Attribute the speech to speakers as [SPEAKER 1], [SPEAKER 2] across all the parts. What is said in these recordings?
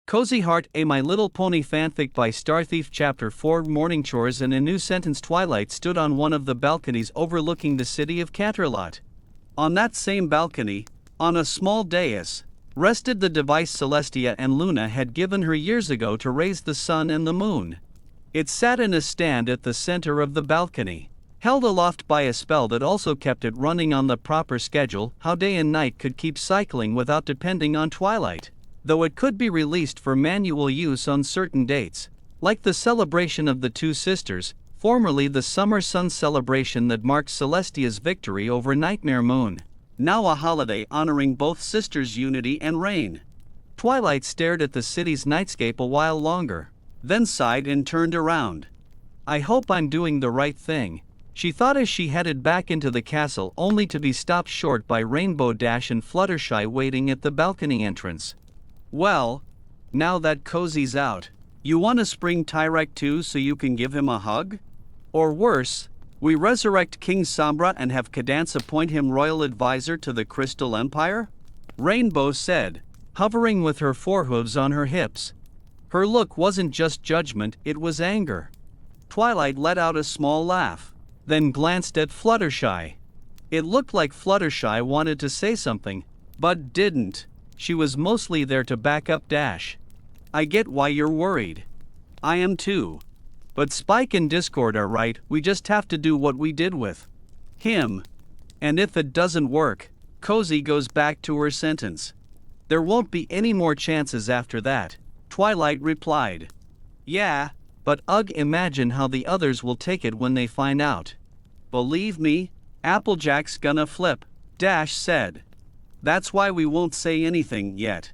[SPEAKER 1] Cozy Heart, a My Little Pony fanfic by StarThief. Chapter 4. Morning chores. In a new sentence, Twilight stood on one of the balconies overlooking the city of Canterlot. On that same balcony, on a small dais, rested the device Celestia and Luna had given her years ago to raise the sun and the moon. It sat in a stand at the center of the balcony, held aloft by a spell that also kept it running on the proper schedule. How day and night could keep cycling without depending on Twilight, though it could be released for manual use on certain dates, like the celebration of the two sisters, formerly the summer sun celebration that marked Celestia's victory over Nightmare Moon, now a holiday honoring both sisters' unity and reign. Twilight stared at the city's nightscape a while longer, then sighed and turned around. I hope I'm doing the right thing, she thought as she headed back into the castle, only to be stopped short by Rainbow Dash and Fluttershy waiting at the balcony entrance. Well, now that Cozy's out, you want to spring Tyrek too so you can give him a hug? Or worse, we resurrect King Sombra and have Cadance appoint him royal advisor to the Crystal Empire? Rainbow said, hovering with her forehooves on her hips. Her look wasn't just judgment, it was anger. Twilight let out a small laugh, then glanced at Fluttershy. It looked like Fluttershy wanted to say something, but didn't. She was mostly there to back up Dash. I get why you're worried. I am too. But Spike and Discord are right, we just have to do what we did with him. And if it doesn't work, Cozy goes back to her sentence. There won't be any more chances after that, Twilight replied. Yeah, but imagine how the others will take it when they find out. Believe me, Applejack's gonna flip, Dash said. That's why we won't say anything yet.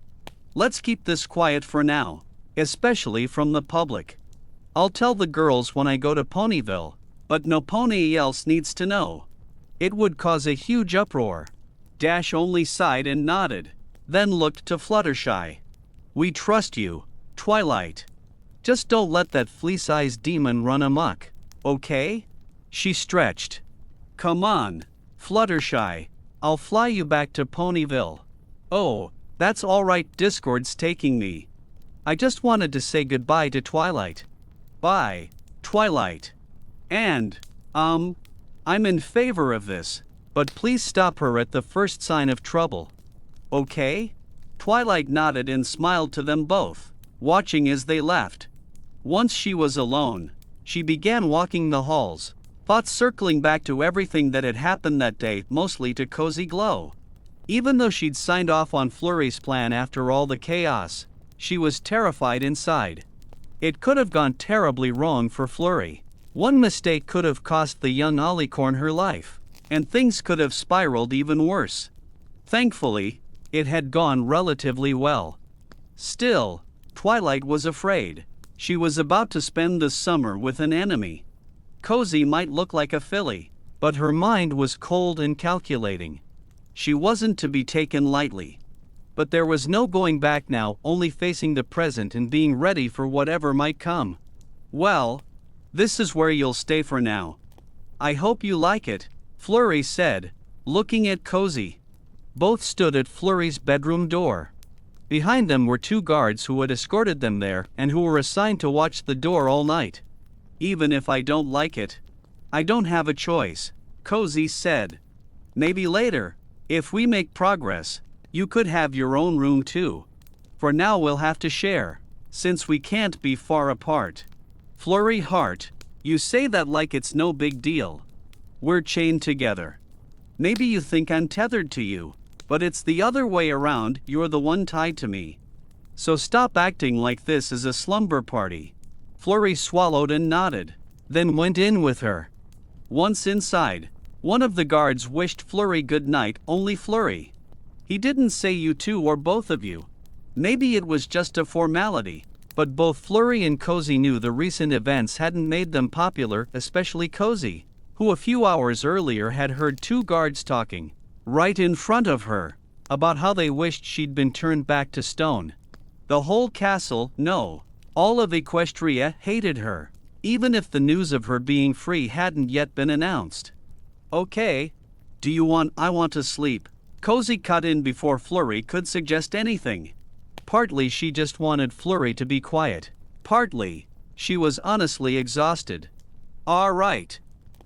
[SPEAKER 1] Let's keep this quiet for now, especially from the public. I'll tell the girls when I go to Ponyville, but no pony else needs to know. It would cause a huge uproar. Dash only sighed and nodded, then looked to Fluttershy. We trust you, Twilight. Just don't let that fleece-eyed demon run amok, okay? She stretched. Come on, Fluttershy. I'll fly you back to Ponyville. Oh, that's alright, Discord's taking me. I just wanted to say goodbye to Twilight. Bye, Twilight. And, I'm in favor of this, but please stop her at the first sign of trouble. Okay? Twilight nodded and smiled to them both, watching as they left. Once she was alone, she began walking the halls, thoughts circling back to everything that had happened that day, mostly to Cozy Glow. Even though she'd signed off on Flurry's plan after all the chaos, she was terrified inside. It could have gone terribly wrong for Flurry. One mistake could have cost the young Alicorn her life, and things could have spiraled even worse. Thankfully, it had gone relatively well. Still, Twilight was afraid. She was about to spend the summer with an enemy. Cozy might look like a filly, but her mind was cold and calculating. She wasn't to be taken lightly. But there was no going back now, only facing the present and being ready for whatever might come. Well, this is where you'll stay for now. I hope you like it, Flurry said, looking at Cozy. Both stood at Flurry's bedroom door. Behind them were two guards who had escorted them there and who were assigned to watch the door all night. Even if I don't like it, I don't have a choice, Cozy said. Maybe later, if we make progress, you could have your own room too. For now we'll have to share, since we can't be far apart. Flurry Heart, you say that like it's no big deal. We're chained together. Maybe you think I'm tethered to you, but it's the other way around, you're the one tied to me. So stop acting like this is a slumber party. Flurry swallowed and nodded, then went in with her. Once inside, one of the guards wished Flurry good night, only Flurry. He didn't say you two or both of you. Maybe it was just a formality, but both Flurry and Cozy knew the recent events hadn't made them popular, especially Cozy, who a few hours earlier had heard two guards talking, right in front of her, about how they wished she'd been turned back to stone. The whole castle, no, all of Equestria hated her, even if the news of her being free hadn't yet been announced. Okay. I want to sleep. Cozy cut in before Flurry could suggest anything. partly she just wanted Flurry to be quiet. Partly, she was honestly exhausted. "All right.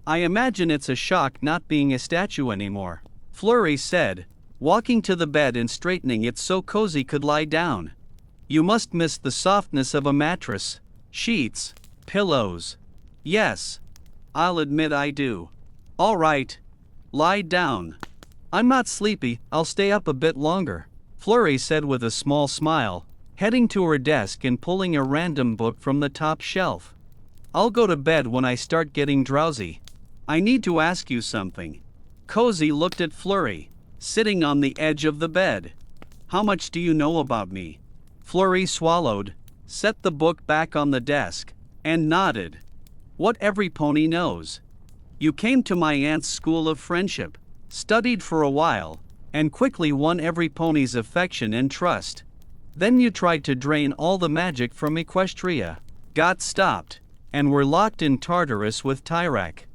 [SPEAKER 1] I imagine it's a shock not being a statue anymore," Flurry said, walking to the bed and straightening it so Cozy could lie down. "You must miss the softness of a mattress, sheets, pillows." "Yes. I'll admit I do." "All right. Lie down." "I'm not sleepy, I'll stay up a bit longer," Flurry said with a small smile, heading to her desk and pulling a random book from the top shelf. "I'll go to bed when I start getting drowsy. I need to ask you something." Cozy looked at Flurry, sitting on the edge of the bed. "How much do you know about me?" Flurry swallowed, set the book back on the desk, and nodded. "What every pony knows. You came to my aunt's school of friendship, studied for a while, and quickly won every pony's affection and trust. Then you tried to drain all the magic from Equestria, got stopped, and were locked in Tartarus with Tyrak.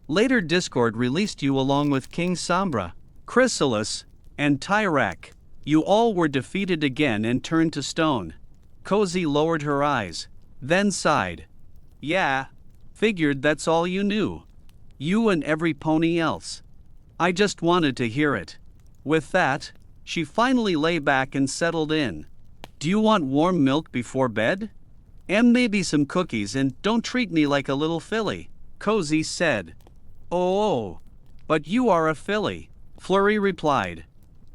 [SPEAKER 1] Later Discord released you along with King Sombra, Chrysalis, and Tyrak. You all were defeated again and turned to stone." Cozy lowered her eyes, then sighed. "Yeah. Figured that's all you knew. You and every pony else. I just wanted to hear it." With that, she finally lay back and settled in. "Do you want warm milk before bed? And maybe some cookies, and don't treat me like a little filly," Cozy said. "Oh, but you are a filly," Flurry replied.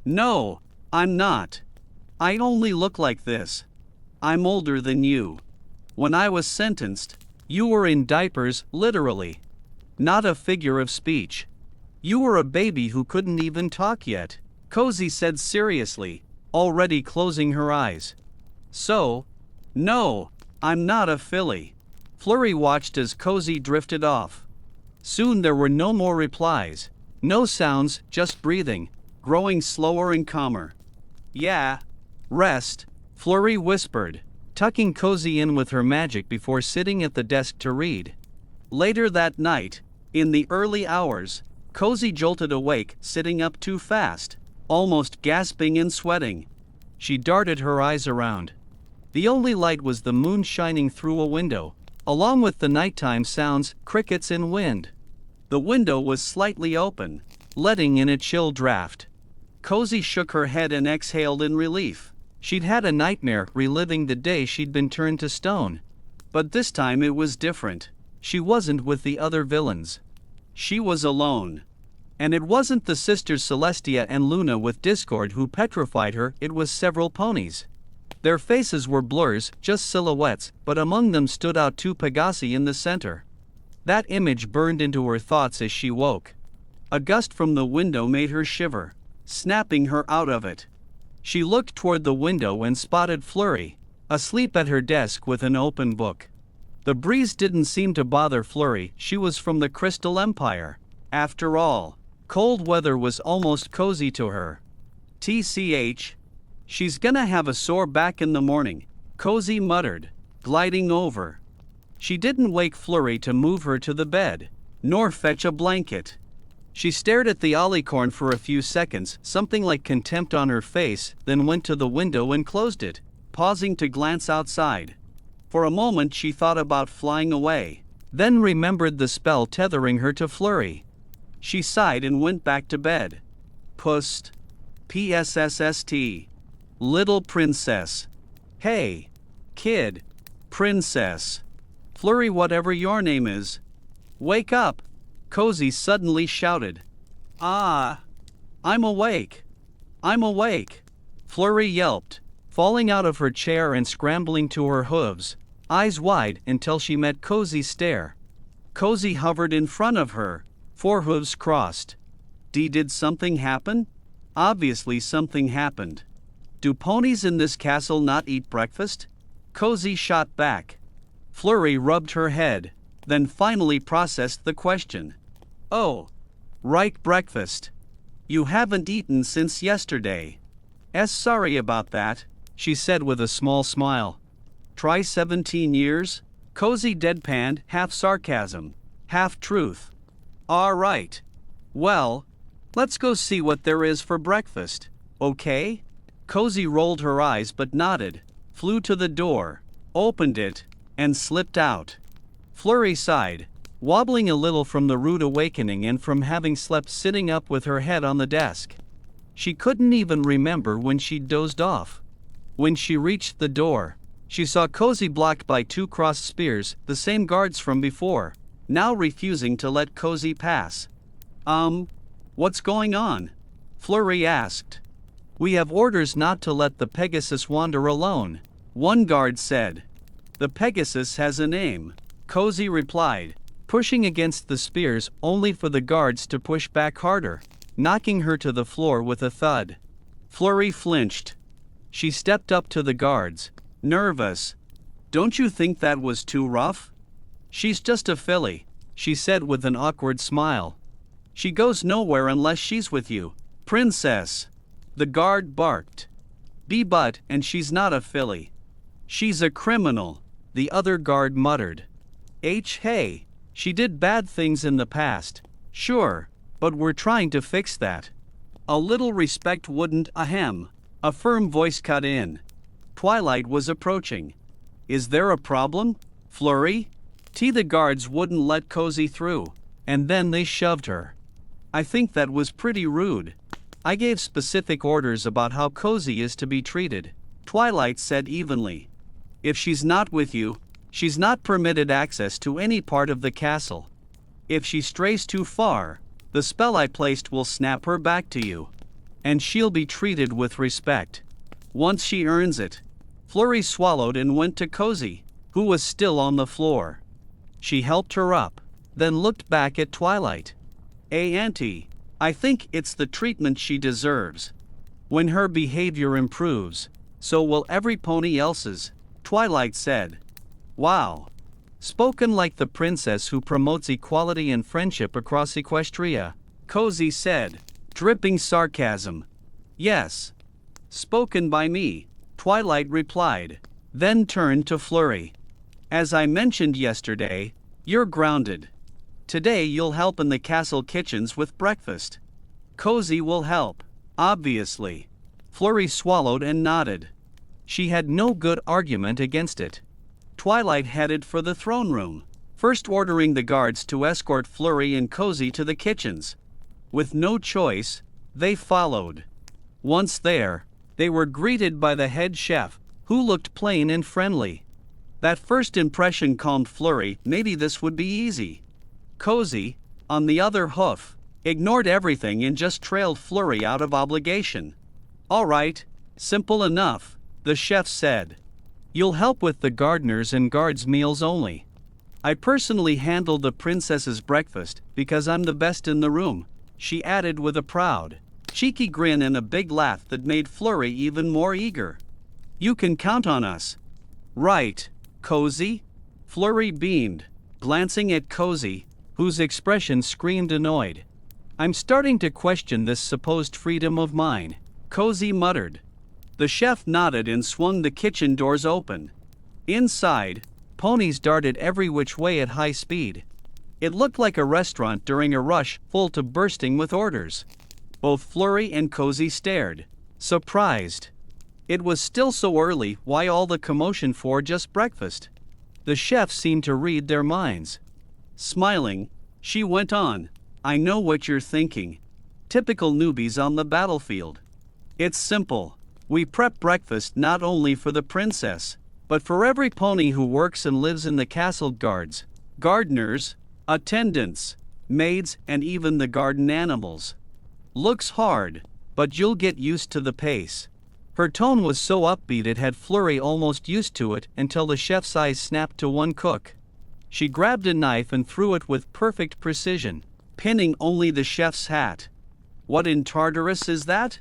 [SPEAKER 1] "No, I'm not. I only look like this. I'm older than you. When I was sentenced, you were in diapers, literally. Not a figure of speech. You were a baby who couldn't even talk yet," Cozy said seriously, already closing her eyes. "So, no, I'm not a filly." Flurry watched as Cozy drifted off. Soon there were no more replies, no sounds, just breathing, growing slower and calmer. "Yeah. Rest," Flurry whispered, tucking Cozy in with her magic before sitting at the desk to read. Later that night, in the early hours, Cozy jolted awake, sitting up too fast, almost gasping and sweating. She darted her eyes around. The only light was the moon shining through a window, along with the nighttime sounds, crickets and wind. The window was slightly open, letting in a chill draft. Cozy shook her head and exhaled in relief. She'd had a nightmare reliving the day she'd been turned to stone. But this time it was different. She wasn't with the other villains. She was alone. And it wasn't the sisters Celestia and Luna with Discord who petrified her, it was several ponies. Their faces were blurs, just silhouettes, but among them stood out two Pegasi in the center. That image burned into her thoughts as she woke. A gust from the window made her shiver, snapping her out of it. She looked toward the window and spotted Flurry, asleep at her desk with an open book. The breeze didn't seem to bother Flurry, she was from the Crystal Empire. After all, cold weather was almost cozy to her. TCH. She's gonna have a sore back in the morning, Cozy muttered, gliding over. She didn't wake Flurry to move her to the bed, nor fetch a blanket. She stared at the alicorn for a few seconds, something like contempt on her face, then went to the window and closed it, pausing to glance outside. For a moment she thought about flying away, then remembered the spell tethering her to Flurry. She sighed and went back to bed. Pust. PSSST. Little princess. Hey. Kid. Princess. Flurry, whatever your name is. Wake up. Cozy suddenly shouted. Ah. I'm awake. I'm awake. Flurry yelped, falling out of her chair and scrambling to her hooves, eyes wide until she met Cozy's stare. Cozy hovered in front of her, forehooves crossed. Did something happen? Obviously something happened. Do ponies in this castle not eat breakfast? Cozy shot back. Flurry rubbed her head, then finally processed the question. Oh. Right, breakfast. You haven't eaten since yesterday. Sorry about that, she said with a small smile. Try 17 years? Cozy deadpanned, half sarcasm, half truth. All right. Well, let's go see what there is for breakfast, okay? Cozy rolled her eyes but nodded, flew to the door, opened it, and slipped out. Flurry sighed, wobbling a little from the rude awakening and from having slept sitting up with her head on the desk. She couldn't even remember when she'd dozed off. When she reached the door, she saw Cozy blocked by 2 crossed spears, the same guards from before, now refusing to let Cozy pass. What's going on?" Flurry asked. "We have orders not to let the Pegasus wander alone," one guard said. "The Pegasus has a name," Cozy replied, pushing against the spears only for the guards to push back harder, knocking her to the floor with a thud. Flurry flinched. She stepped up to the guards, nervous. "Don't you think that was too rough?" "She's just a filly," she said with an awkward smile. "She goes nowhere unless she's with you, princess." The guard barked. But, and she's not a filly. She's a criminal," the other guard muttered. Hey, she did bad things in the past, sure, but we're trying to fix that. A little respect wouldn't, a firm voice cut in. Twilight was approaching. "Is there a problem, Flurry?" The guards wouldn't let Cozy through, and then they shoved her. "I think that was pretty rude. I gave specific orders about how Cozy is to be treated," Twilight said evenly. "If she's not with you, she's not permitted access to any part of the castle. If she strays too far, the spell I placed will snap her back to you. And she'll be treated with respect. Once she earns it." Flurry swallowed and went to Cozy, who was still on the floor. She helped her up, then looked back at Twilight. Auntie, I think it's the treatment she deserves. When her behavior improves, so will every pony else's," Twilight said. "Wow. Spoken like the princess who promotes equality and friendship across Equestria," Cozy said, dripping sarcasm. "Yes. Spoken by me," Twilight replied, then turned to Flurry. "As I mentioned yesterday, you're grounded. Today you'll help in the castle kitchens with breakfast." "Cozy will help, obviously." Flurry swallowed and nodded. She had no good argument against it. Twilight headed for the throne room, first ordering the guards to escort Flurry and Cozy to the kitchens. With no choice, they followed. Once there, they were greeted by the head chef, who looked plain and friendly. That first impression calmed Flurry. Maybe this would be easy. Cozy, on the other hoof, ignored everything and just trailed Flurry out of obligation. "All right, simple enough," the chef said. "You'll help with the gardeners and guards' meals only. I personally handle the princess's breakfast because I'm the best in the room," she added with a proud, cheeky grin and a big laugh that made Flurry even more eager. "You can count on us." "Right, Cozy?" Flurry beamed, glancing at Cozy, whose expression screamed annoyed. "I'm starting to question this supposed freedom of mine," Cozy muttered. The chef nodded and swung the kitchen doors open. Inside, ponies darted every which way at high speed. It looked like a restaurant during a rush full to bursting with orders. Both Flurry and Cozy stared, surprised. It was still so early, why all the commotion for just breakfast? The chef seemed to read their minds. Smiling, she went on, "I know what you're thinking. Typical newbies on the battlefield. It's simple. We prep breakfast not only for the princess, but for every pony who works and lives in the castle guards, gardeners, attendants, maids, and even the garden animals. Looks hard, but you'll get used to the pace." Her tone was so upbeat it had Flurry almost used to it until the chef's eyes snapped to one cook. She grabbed a knife and threw it with perfect precision, pinning only the chef's hat. "What in Tartarus is that?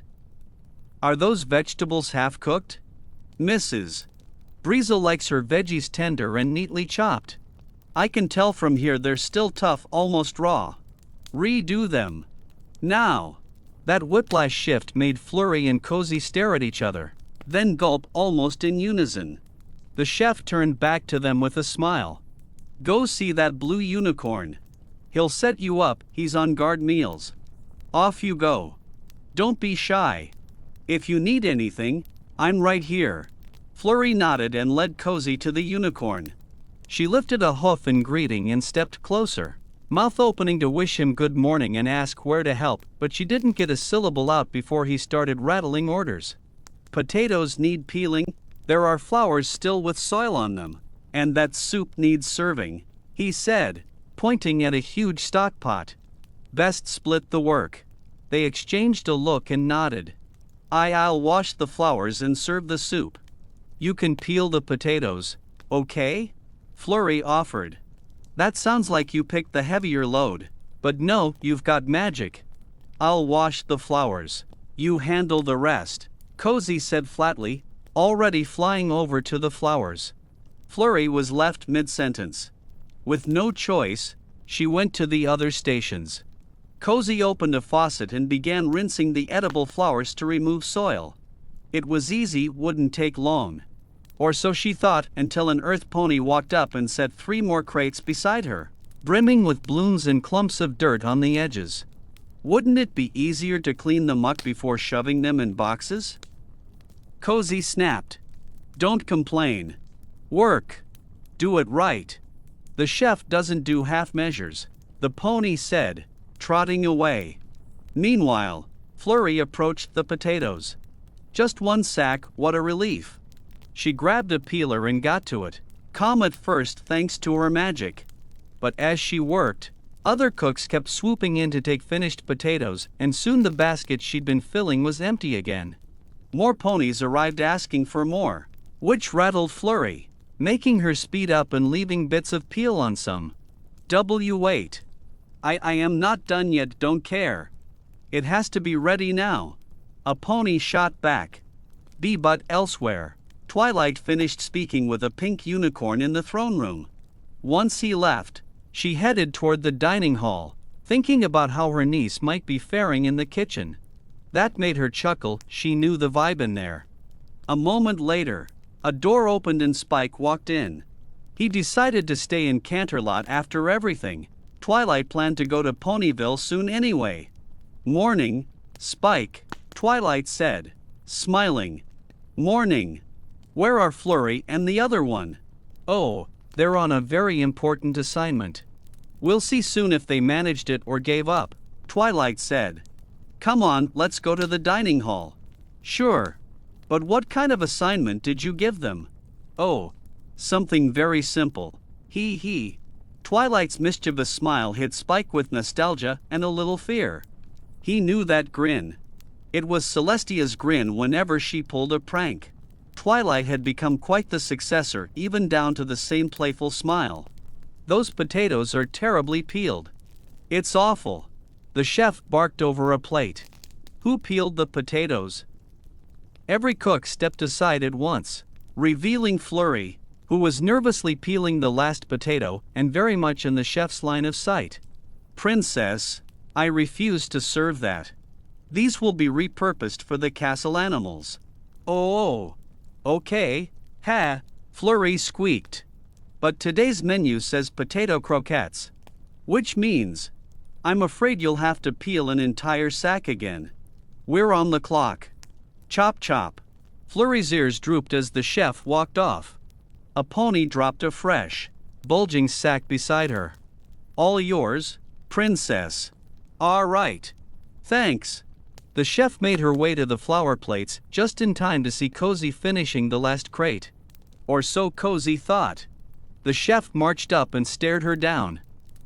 [SPEAKER 1] Are those vegetables half-cooked?" "Mrs. Breezel likes her veggies tender and neatly chopped. I can tell from here they're still tough, almost raw. Redo them. Now." That whiplash shift made Flurry and Cozy stare at each other, then gulp almost in unison. The chef turned back to them with a smile. "Go see that blue unicorn. He'll set you up, he's on guard meals. Off you go. Don't be shy." If you need anything, I'm right here. Flurry nodded and led Cozy to the unicorn. She lifted a hoof in greeting and stepped closer, mouth opening to wish him good morning and ask where to help, but she didn't get a syllable out before he started rattling orders. Potatoes need peeling, there are flowers still with soil on them, and that soup needs serving, he said, pointing at a huge stock pot. Best split the work. They exchanged a look and nodded. I'll wash the flowers and serve the soup. You can peel the potatoes, okay? Flurry offered. That sounds like you picked the heavier load, but no, you've got magic. I'll wash the flowers. You handle the rest, Cozy said flatly, already flying over to the flowers. Flurry was left mid-sentence. With no choice, she went to the other stations. Cozy opened a faucet and began rinsing the edible flowers to remove soil. It was easy, wouldn't take long. Or so she thought, until an earth pony walked up and set 3 more crates beside her, brimming with blooms and clumps of dirt on the edges. Wouldn't it be easier to clean the muck before shoving them in boxes? Cozy snapped. Don't complain. Work. Do it right. The chef doesn't do half measures, the pony said, trotting away. Meanwhile, Flurry approached the potatoes. Just 1 sack, what a relief. She grabbed a peeler and got to it, calm at first thanks to her magic. But as she worked, other cooks kept swooping in to take finished potatoes, and soon the basket she'd been filling was empty again. More ponies arrived asking for more, which rattled Flurry, making her speed up and leaving bits of peel on some. Wait. I am not done yet, don't care. It has to be ready now. A pony shot back. But elsewhere. Twilight finished speaking with a pink unicorn in the throne room. Once he left, she headed toward the dining hall, thinking about how her niece might be faring in the kitchen. That made her chuckle, she knew the vibe in there. A moment later, a door opened and Spike walked in. He decided to stay in Canterlot after everything. Twilight planned to go to Ponyville soon anyway. Morning, Spike, Twilight said, smiling. Morning. Where are Flurry and the other one? Oh, they're on a very important assignment. We'll see soon if they managed it or gave up, Twilight said. Come on, let's go to the dining hall. Sure. But what kind of assignment did you give them? Oh, something very simple. He. Twilight's mischievous smile hit Spike with nostalgia and a little fear. He knew that grin. It was Celestia's grin whenever she pulled a prank. Twilight had become quite the successor, even down to the same playful smile. Those potatoes are terribly peeled. It's awful. The chef barked over a plate. Who peeled the potatoes? Every cook stepped aside at once, revealing Flurry, who was nervously peeling the last potato and very much in the chef's line of sight. Princess, I refuse to serve that. These will be repurposed for the castle animals. Oh. Okay, Flurry squeaked. But today's menu says potato croquettes. Which means, I'm afraid you'll have to peel an entire sack again. We're on the clock. Chop chop. Flurry's ears drooped as the chef walked off. A pony dropped a fresh, bulging sack beside her. All yours, princess. All right. Thanks. The chef made her way to the flower plates just in time to see Cozy finishing the last crate. Or so Cozy thought. The chef marched up and stared her down.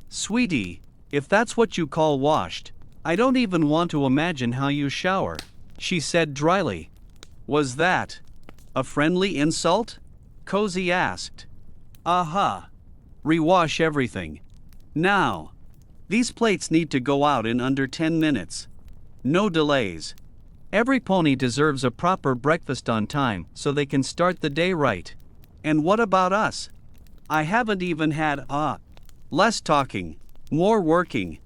[SPEAKER 1] Sweetie, if that's what you call washed, I don't even want to imagine how you shower, she said dryly. Was that a friendly insult? Cozy asked. Aha. Rewash everything. Now. These plates need to go out in under 10 minutes. No delays. Every pony deserves a proper breakfast on time so they can start the day right. And what about us? I haven't even had less talking, more working.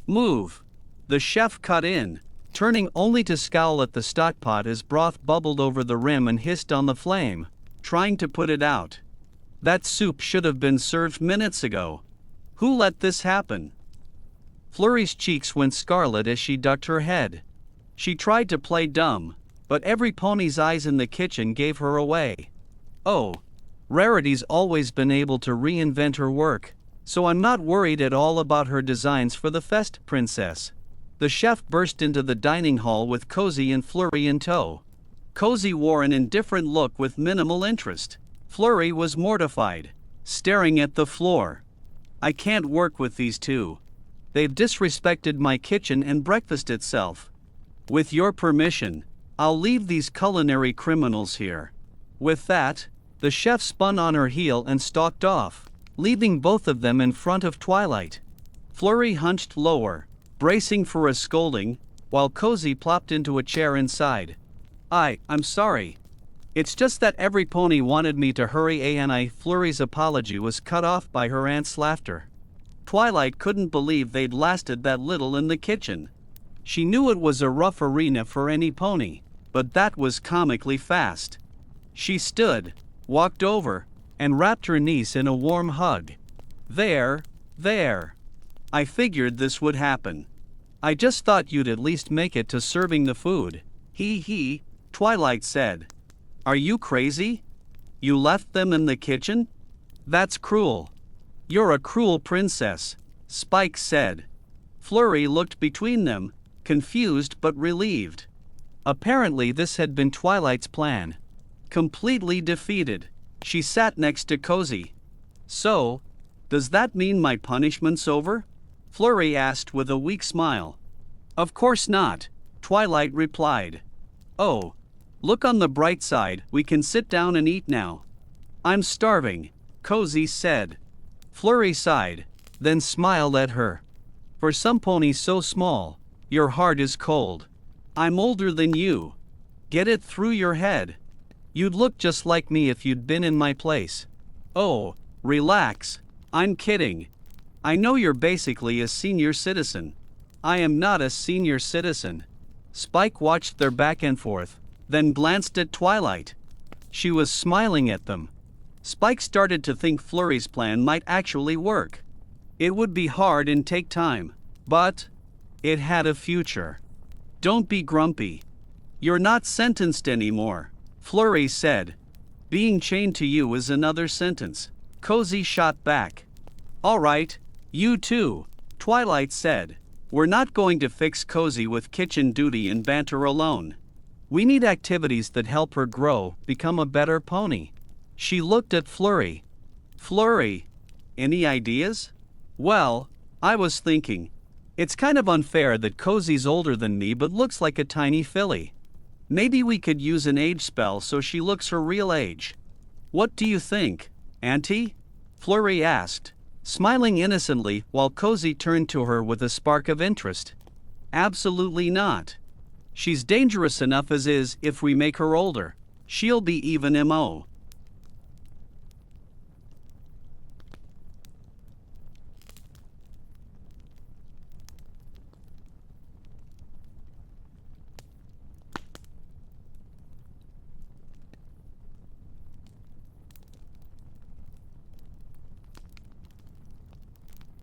[SPEAKER 1] Move. The chef cut in, turning only to scowl at the stock pot as broth bubbled over the rim and hissed on the flame, trying to put it out. That soup should have been served minutes ago. Who let this happen? Flurry's cheeks went scarlet as she ducked her head. She tried to play dumb. But every pony's eyes in the kitchen gave her away. Oh, Rarity's always been able to reinvent her work, so I'm not worried at all about her designs for the fest, princess. The chef burst into the dining hall with Cozy and Flurry in tow. Cozy wore an indifferent look with minimal interest. Flurry was mortified, staring at the floor. I can't work with these two. They've disrespected my kitchen and breakfast itself. With your permission, I'll leave these culinary criminals here. With that, the chef spun on her heel and stalked off, leaving both of them in front of Twilight. Flurry hunched lower, bracing for a scolding, while Cozy plopped into a chair inside. I'm sorry. It's just that every pony wanted me to hurry and Flurry's apology was cut off by her aunt's laughter. Twilight couldn't believe they'd lasted that little in the kitchen. She knew it was a rough arena for any pony, but that was comically fast. She stood, walked over, and wrapped her niece in a warm hug. There. I figured this would happen. I just thought you'd at least make it to serving the food. He, Twilight said. Are you crazy? You left them in the kitchen? That's cruel. You're a cruel princess, Spike said. Flurry looked between them, confused but relieved. Apparently this had been Twilight's plan. Completely defeated, she sat next to Cozy. So, does that mean my punishment's over? Flurry asked with a weak smile. Of course not, Twilight replied. Oh, look on the bright side, we can sit down and eat now. I'm starving, Cozy said. Flurry sighed, then smiled at her. For some ponies so small, your heart is cold. I'm older than you. Get it through your head. You'd look just like me if you'd been in my place. Oh, relax, I'm kidding. I know you're basically a senior citizen. I am not a senior citizen. Spike watched their back and forth, then glanced at Twilight. She was smiling at them. Spike started to think Flurry's plan might actually work. It would be hard and take time, but it had a future. Don't be grumpy. You're not sentenced anymore, Flurry said. Being chained to you is another sentence, Cozy shot back. All right, you too, Twilight said. We're not going to fix Cozy with kitchen duty and banter alone. We need activities that help her grow, become a better pony. She looked at Flurry. Flurry, any ideas? Well, I was thinking. It's kind of unfair that Cozy's older than me but looks like a tiny filly. Maybe we could use an age spell so she looks her real age. What do you think, Auntie? Flurry asked, smiling innocently while Cozy turned to her with a spark of interest. Absolutely not. She's dangerous enough as is. If we make her older, she'll be even MO.